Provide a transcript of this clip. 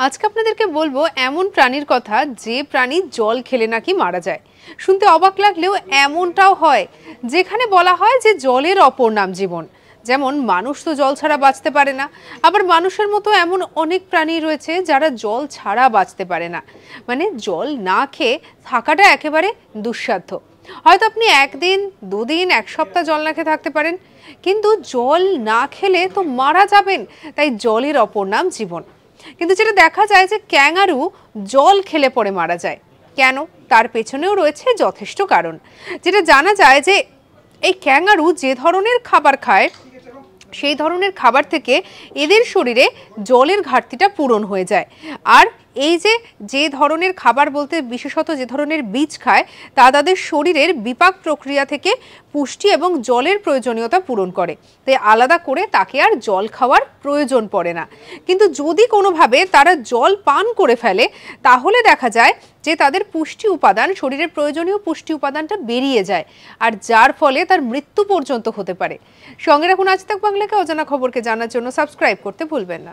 আজকে আপনাদেরকে বলবো এমন প্রাণীর কথা যে প্রাণী জল খেলে নাকি মারা যায়। শুনতে অবাক লাগলেও এমনটাও হয়, যেখানে বলা হয় যে জলের অপর নাম জীবন। যেমন মানুষ তো জল ছাড়া বাঁচতে পারে না, আবার মানুষের মতো এমন অনেক প্রাণী রয়েছে যারা জল ছাড়া বাঁচতে পারে না। মানে জল না খেয়ে থাকাটা একেবারে দুঃসাধ্য। হয়তো আপনি একদিন, দুদিন, এক সপ্তাহ জল না খেয়ে থাকতে পারেন, কিন্তু জল না খেলে তো মারা যাবেন। তাই জলের অপর নাম জীবন। কিন্তু যেটা দেখা যায় যে ক্যাঙ্গারু জল খেলে পরে মারা যায়। কেন? তার পেছনেও রয়েছে যথেষ্ট কারণ। যেটা জানা যায় যে এই ক্যাঙ্গারু যে ধরনের খাবার খায়, সেই ধরনের খাবার থেকে এদের শরীরে জলের ঘাটতিটা পূরণ হয়ে যায়। আর এই যে ধরনের খাবার বলতে বিশেষত যে ধরনের বীজ খায়, তা তাদের শরীরের বিপাক প্রক্রিয়া থেকে পুষ্টি এবং জলের প্রয়োজনীয়তা পূরণ করে। তাই আলাদা করে তাকে আর জল খাওয়ার প্রয়োজন পড়ে না। কিন্তু যদি কোনোভাবে তারা জল পান করে ফেলে, তাহলে দেখা যায় যে তাদের পুষ্টি উপাদান, শরীরের প্রয়োজনীয় পুষ্টি উপাদানটা বেরিয়ে যায়, আর যার ফলে তার মৃত্যু পর্যন্ত হতে পারে। সঙ্গে রাখুন আজ তাক বাংলাকে। অজানা খবরকে জানার জন্য সাবস্ক্রাইব করতে ভুলবেন না।